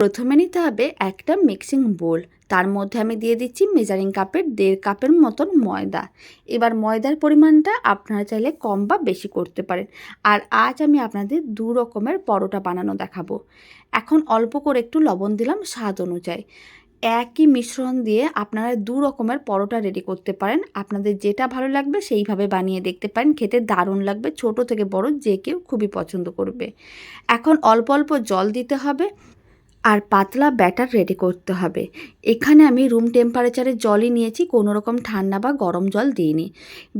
প্রথমে নিতে হবে একটা মিক্সিং বোল, তার মধ্যে আমি দিয়ে দিচ্ছি মেজারিং কাপের 1.5 কাপের মতন ময়দা। এবার ময়দার পরিমাণটা আপনারা চাইলে কম বা বেশি করতে পারেন। আর আজ আমি আপনাদের 2 রকমের পরোটা বানানো দেখাবো। এখন অল্প করে একটু লবণ দিলাম স্বাদ অনুযায়ী। একই মিশ্রণ দিয়ে আপনারা 2 রকমের পরোটা রেডি করতে পারেন। আপনাদের যেটা ভালো লাগবে সেইভাবে বানিয়ে দেখতে পারেন, খেতে দারুণ লাগবে। ছোট থেকে বড় যে কেউ খুবই পছন্দ করবে। এখন অল্প অল্প জল দিতে হবে আর পাতলা ব্যাটার রেডি করতে হবে। এখানে আমি রুম টেম্পারেচারের জলই নিয়েছি, কোনো রকম ঠান্ডা বা গরম জল দিইনি।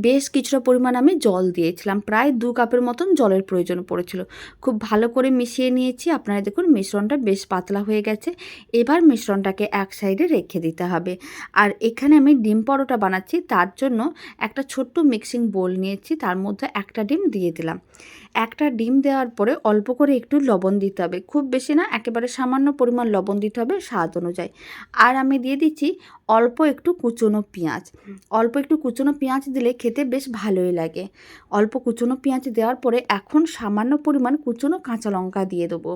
বেশ কিছুটা পরিমাণ আমি জল দিয়েছিলাম, প্রায় 2 কাপের মতন জলের প্রয়োজন পড়েছিল। খুব ভালো করে মিশিয়ে নিয়েছি। আপনারা দেখুন মিশ্রণটা বেশ পাতলা হয়ে গেছে। এবার মিশ্রণটাকে এক সাইডে রেখে দিতে হবে। আর এখানে আমি ডিম পরোটা বানাচ্ছি, তার জন্য একটা ছোট্ট মিক্সিং বোল নিয়েছি, তার মধ্যে একটা ডিম দিয়ে দিলাম। একটা ডিম দেওয়ার পরে অল্প করে একটু লবণ দিতে হবে, খুব বেশি না, একেবারে সামান্য পরিমাণ লবণ দিতে হবে স্বাদ অনুযায়ী। আর আমি দিয়ে দিচ্ছি অল্প একটু কুচনো পেঁয়াজ। অল্প একটু কুচনো পেঁয়াজ দিলে খেতে বেশ ভালোই লাগে। অল্প কুচনো পেঁয়াজ দেওয়ার পরে এখন সামান্য পরিমাণ কুচনো কাঁচা লঙ্কা দিয়ে দেবো।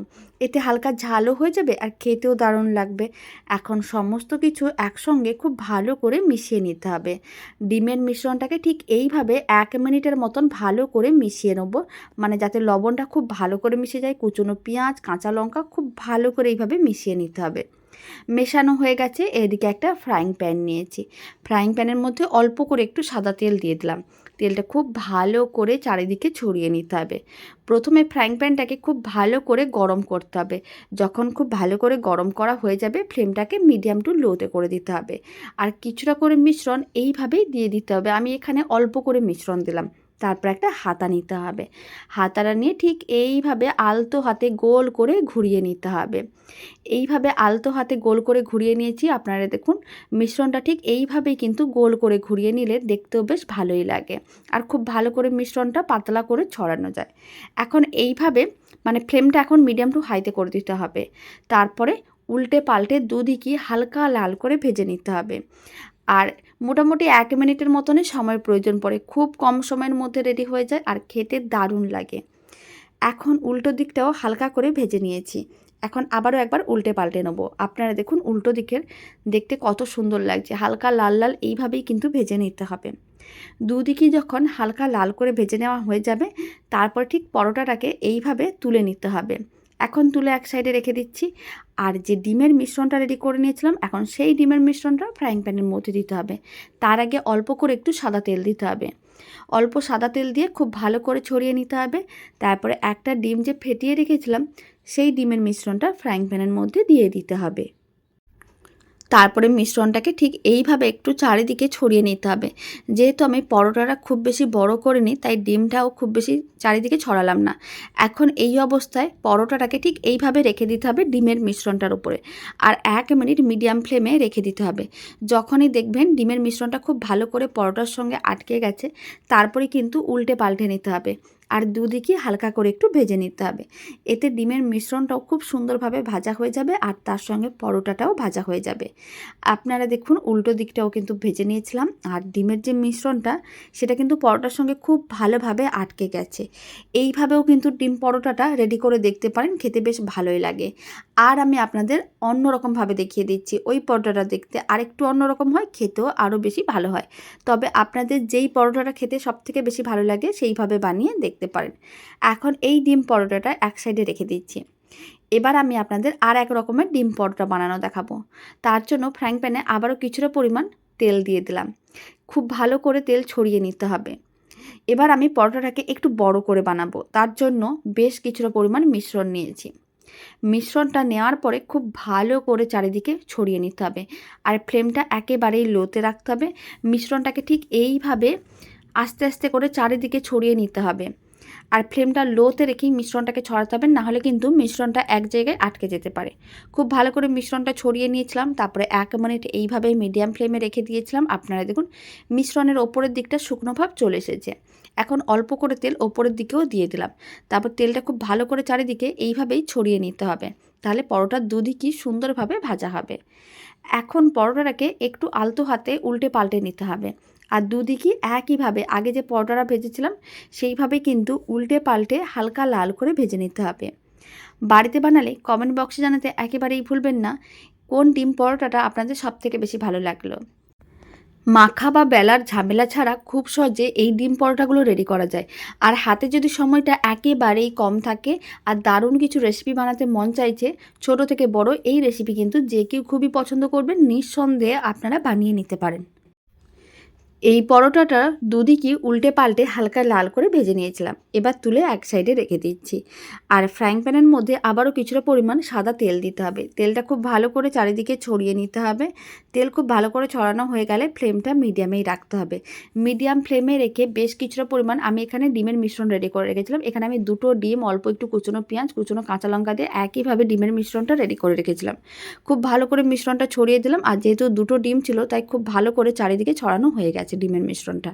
এতে হালকা ঝালও হয়ে যাবে আর খেতেও দারুণ লাগবে। এখন সমস্ত কিছু একসঙ্গে খুব ভালো করে মিশিয়ে নিতে হবে। ডিমের মিশ্রণটাকে ঠিক এইভাবে 1 মিনিটের মতন ভালো করে মিশিয়ে নেবো, মানে যাতে লবণটা খুব ভালো করে মিশে যায়। কুচনো পেঁয়াজ, কাঁচা লঙ্কা খুব ভালো করে এইভাবে মিশিয়ে নিতে হবে। মেশানো হয়ে গেছে। এদিকে একটা ফ্রাইং প্যান নিয়েছি। ফ্রাইং প্যানের মধ্যে অল্প করে একটু সাদা তেল দিয়ে দিলাম। তেলটা খুব ভালো করে চারিদিকে ছড়িয়ে নিতে হবে। প্রথমে ফ্রাইং প্যানটাকে খুব ভালো করে গরম করতে হবে। যখন খুব ভালো করে গরম করা হয়ে যাবে, ফ্লেমটাকে মিডিয়াম টু লোতে করে দিতে হবে। আর কিছুটা করে মিশ্রণ এইভাবেই দিয়ে দিতে হবে। আমি এখানে অল্প করে মিশ্রণ দিলাম। তারপর একটা হাতা নিতে হবে। হাতাটা নিয়ে ঠিক এইভাবে আলতো হাতে গোল করে ঘুরিয়ে নিতে হবে। এইভাবে আলতো হাতে গোল করে ঘুরিয়ে নিয়েছি। আপনারা দেখুন মিশ্রণটা ঠিক এইভাবেই কিন্তু গোল করে ঘুরিয়ে নিলে দেখতেও বেশ ভালোই লাগে। আর খুব ভালো করে মিশ্রণটা পাতলা করে ছড়ানো যায়। এখন এইভাবে মানে ফ্লেমটা এখন মিডিয়াম টু হাইতে করে দিতে হবে। তারপরে উল্টে পাল্টে দুদিকই হালকা লাল করে ভেজে নিতে হবে। আর মোটামুটি 1 মিনিটের মতনই সময় প্রয়োজন পড়ে। খুব কম সময়ের মধ্যে রেডি হয়ে যায় আর খেতে দারুণ লাগে। এখন উল্টো দিকটাও হালকা করে ভেজে নিয়েছি। এখন আবারও একবার উল্টে পাল্টে নেব। আপনারা দেখুন উল্টো দিকের দেখতে কত সুন্দর লাগছে। হালকা লাল লাল এইভাবেই কিন্তু ভেজে নিতে হবে। দুদিকই যখন হালকা লাল করে ভেজে নেওয়া হয়ে যাবে, তারপর ঠিক পরোটাটাকে এইভাবে তুলে নিতে হবে। এখন তুলে এক সাইডে রেখে দিচ্ছি। আর যে ডিমের মিশ্রণটা রেডি করে নিয়েছিলাম, এখন সেই ডিমের মিশ্রণটা ফ্রাইং প্যানের মধ্যে দিতে হবে। তার আগে অল্প করে একটু সাদা তেল দিতে হবে। অল্প সাদা তেল দিয়ে খুব ভালো করে ছড়িয়ে নিতে হবে। তারপরে একটা ডিম যে ফেটিয়ে রেখেছিলাম, সেই ডিমের মিশ্রণটা ফ্রাইং প্যানের মধ্যে দিয়ে দিতে হবে। তারপরে মিশ্রণটাকে ঠিক এইভাবে একটু চারিদিকে ছড়িয়ে নিতে হবে। যেহেতু আমি পরোটাটা খুব বেশি বড় করিনি, তাই ডিমটাও খুব বেশি চারিদিকে ছড়ালাম না। এখন এই অবস্থায় পরোটাটাকে ঠিক এইভাবে রেখে দিতে হবে ডিমের মিশ্রণটার উপরে। আর 1 মিনিট মিডিয়াম ফ্লেমে রেখে দিতে হবে। যখনই দেখবেন ডিমের মিশ্রণটা খুব ভালো করে পরোটার সঙ্গে আটকে গেছে, তারপরে কিন্তু উল্টে পাল্টে নিতে হবে। আর দুদিকই হালকা করে একটু ভেজে নিতে হবে। এতে ডিমের মিশ্রণটাও খুব সুন্দরভাবে ভাজা হয়ে যাবে আর তার সঙ্গে পরোটাটাও ভাজা হয়ে যাবে। আপনারা দেখুন উল্টো দিকটাও কিন্তু ভেজে নিয়েছিলাম। আর ডিমের যে মিশ্রণটা, সেটা কিন্তু পরোটার সঙ্গে খুব ভালোভাবে আটকে গেছে। এইভাবেও কিন্তু ডিম পরোটাটা রেডি করে দেখতে পারেন, খেতে বেশ ভালোই লাগে। আর আমি আপনাদের অন্য রকমভাবে দেখিয়ে দিচ্ছি। ওই পরোটাটা দেখতে আরেকটু অন্যরকম হয়, খেতেও আরও বেশি ভালো হয়। তবে আপনাদের যেই পরোটাটা খেতে সবথেকে বেশি ভালো লাগে সেইভাবে বানিয়ে দেখতে পারেন। এখন এই ডিম পরোটাটা এক সাইডে রেখে দিচ্ছি। এবার আমি আপনাদের আর এক রকমের ডিম পরোটা বানানো দেখাবো। তার জন্য ফ্রাইং প্যানে আবারও কিছুটা পরিমাণ তেল দিয়ে দিলাম। খুব ভালো করে তেল ছড়িয়ে নিতে হবে। এবার আমি পরোটাটাকে একটু বড় করে বানাবো। তার জন্য বেশ কিছুটা পরিমাণ মিশ্রণ নিয়েছি। মিশ্রণটা নেওয়ার পরে খুব ভালো করে চারিদিকে ছড়িয়ে নিতে হবে। আর ফ্লেমটা একেবারেই লোতে রাখতে হবে। মিশ্রণটাকে ঠিক এইভাবে আস্তে আস্তে করে চারিদিকে ছড়িয়ে নিতে হবে। আর ফ্লেমটা লোতে রেখেই মিশ্রণটাকে ছড়াতে হবে, নাহলে কিন্তু মিশ্রণটা এক জায়গায় আটকে যেতে পারে। খুব ভালো করে মিশ্রণটা ছড়িয়ে নিয়েছিলাম। তারপরে 1 মিনিট এইভাবে মিডিয়াম ফ্লেমে রেখে দিয়েছিলাম। আপনারা দেখুন মিশ্রণের ওপরের দিকটা শুকনো ভাব চলে এসেছে। এখন অল্প করে তেল ওপরের দিকেও দিয়ে দিলাম। তারপর তেলটা খুব ভালো করে চারিদিকে এইভাবেই ছড়িয়ে নিতে হবে। তাহলে পরোটার দুদিকই সুন্দরভাবে ভাজা হবে। এখন পরোটাটাকে একটু আলতো হাতে উল্টে পাল্টে নিতে হবে। আর দুদিকই একইভাবে আগে যে পরোটাটা ভেজেছিলাম সেইভাবে কিন্তু উল্টে পাল্টে হালকা লাল করে ভেজে নিতে হবে। বাড়িতে বানালে কমেন্ট বক্সে জানাতে একেবারেই ভুলবেন না কোন ডিম পরোটাটা আপনাদের সবথেকে বেশি ভালো লাগলো। মাখা বা বেলার ঝামেলা ছাড়া খুব সহজে এই ডিম পরোটাগুলো রেডি করা যায়। আর হাতে যদি সময়টা একেবারেই কম থাকে আর দারুণ কিছু রেসিপি বানাতে মন চাইছে, ছোট থেকে বড় এই রেসিপি কিন্তু যে কেউ খুবই পছন্দ করবেন, নিঃসন্দেহে আপনারা বানিয়ে নিতে পারেন। এই পরোটাটা দুদিকই উল্টে পাল্টে হালকা লাল করে ভেজে নিয়েছিলাম। এবার তুলে এক সাইডে রেখে দিচ্ছি। আর ফ্রাইং প্যানের মধ্যে আবারও কিছুটা পরিমাণ সাদা তেল দিতে হবে। তেলটা খুব ভালো করে চারিদিকে ছড়িয়ে নিতে হবে। তেল খুব ভালো করে ছড়ানো হয়ে গেলে ফ্লেমটা মিডিয়ামেই রাখতে হবে। মিডিয়াম ফ্লেমে রেখে বেশ কিছুটা পরিমাণ আমি এখানে ডিমের মিশ্রণ রেডি করে রেখেছিলাম। এখানে আমি 2টো ডিম, অল্প একটু কুচনো পেঁয়াজ, কুচনো কাঁচা লঙ্কা দিয়ে একইভাবে ডিমের মিশ্রণটা রেডি করে রেখেছিলাম। খুব ভালো করে মিশ্রণটা ছড়িয়ে দিলাম। আর যেহেতু 2টো ডিম ছিল তাই খুব ভালো করে চারিদিকে ছড়ানো হয়ে গেছে ডিমের মিশ্রণটা।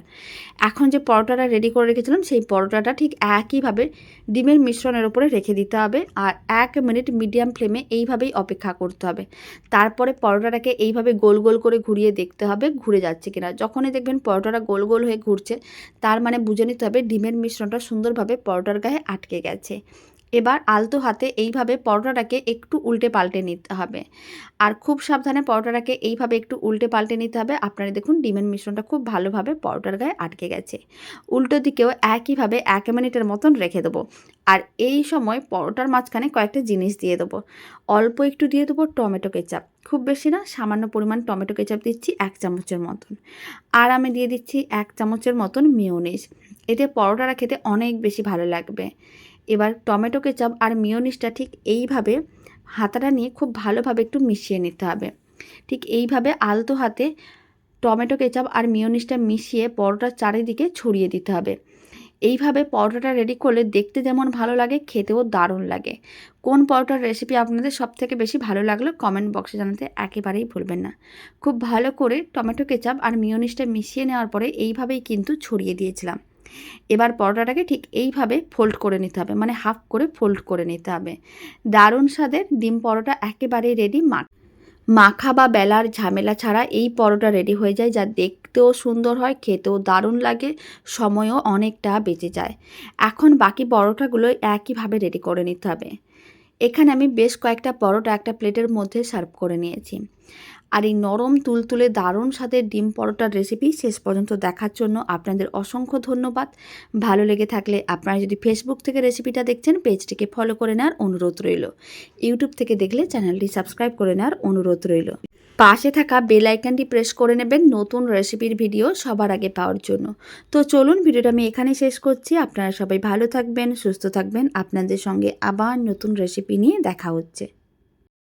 এখন যে পরোটাটা রেডি করে রেখেছিলাম সেই পরোটাটা ঠিক একইভাবে ডিমের মিশ্রণের উপরে রেখে দিতে হবে। আর 1 মিনিট মিডিয়াম ফ্লেমে এইভাবেই অপেক্ষা করতে হবে। তারপরে পরোটাটাকে এইভাবে গোল গোল করে ঘুরিয়ে দেখতে হবে ঘুরে যাচ্ছে কিনা। যখনই দেখবেন পরোটাটা গোল গোল হয়ে ঘুরছে, তার মানে বুঝে নিতে হবে ডিমের মিশ্রণটা সুন্দরভাবে পরোটার গায়ে আটকে গেছে। এবার আলতো হাতে এইভাবে পরোটাটাকে একটু উল্টে পাল্টে নিতে হবে। আর খুব সাবধানে পরোটাটাকে এইভাবে একটু উল্টে পাল্টে নিতে হবে। আপনারা দেখুন ডিমের মিশ্রণটা খুব ভালোভাবে পরোটার গায়ে আটকে গেছে। উল্টো দিকেও একইভাবে 1 মিনিটের মতন রেখে দেবো। আর এই সময় পরোটার মাঝখানে কয়েকটা জিনিস দিয়ে দেবো। অল্প একটু দিয়ে দেবো টমেটো কেচাপ, খুব বেশি না, সামান্য পরিমাণ টমেটো কেচাপ দিচ্ছি 1 চামচের মতন। আর আমি দিয়ে দিচ্ছি 1 চামচের মতন মিয়োনিজ। এতে পরোটাটা খেতে অনেক বেশি ভালো লাগবে। এবার টমেটো কেচাপ আর মিয়োনিজটা ঠিক এইভাবে হাতাটা নিয়ে খুব ভালোভাবে একটু মিশিয়ে নিতে হবে। ঠিক এইভাবে আলতো হাতে টমেটো কেচাপ আর মিয়োনিজটা মিশিয়ে পরোটার চারিদিকে ছড়িয়ে দিতে হবে। এইভাবে পরোটাটা রেডি করলে দেখতে যেমন ভালো লাগে, খেতেও দারুণ লাগে। কোন পরোটার রেসিপি আপনাদের সবথেকে বেশি ভালো লাগলো কমেন্ট বক্সে জানাতে একেবারেই ভুলবেন না। খুব ভালো করে টমেটো কেচাপ আর মিয়োনিজটা মিশিয়ে নেওয়ার পরে এইভাবেই কিন্তু ছড়িয়ে দিয়েছিলাম। এবার পরোটাটাকে ঠিক এইভাবে ফোল্ড করে নিতে হবে, মানে হাফ করে ফোল্ড করে নিতে হবে। দারুণ স্বাদের ডিম পরোটা একেবারেই রেডি। মাখা বা বেলার ঝামেলা ছাড়া এই পরোটা রেডি হয়ে যায়, যা দেখতেও সুন্দর হয়, খেতেও দারুণ লাগে, সময়ও অনেকটা বেঁচে যায়। এখন বাকি পরোটাগুলো একইভাবে রেডি করে নিতে হবে। এখানে আমি বেশ কয়েকটা পরোটা একটা প্লেটের মধ্যে সার্ভ করে নিয়েছি। আর এই নরম তুলতুলে দারুণ স্বাদের ডিম পরোটার রেসিপি শেষ পর্যন্ত দেখার জন্য আপনাদের অসংখ্য ধন্যবাদ। ভালো লেগে থাকলে আপনারা যদি ফেসবুক থেকে রেসিপিটা দেখছেন পেজটিকে ফলো করে নেওয়ার অনুরোধ রইল। ইউটিউব থেকে দেখলে চ্যানেলটি সাবস্ক্রাইব করে নেওয়ার অনুরোধ রইল। পাশে থাকা বেল আইকনটি প্রেস করে নেবেন নতুন রেসিপির ভিডিও সবার আগে পাওয়ার জন্য। তো চলুন ভিডিওটা আমি এখানেই শেষ করছি। আপনারা সবাই ভালো থাকবেন, সুস্থ থাকবেন। আপনাদের সঙ্গে আবার নতুন রেসিপি নিয়ে দেখা হচ্ছে।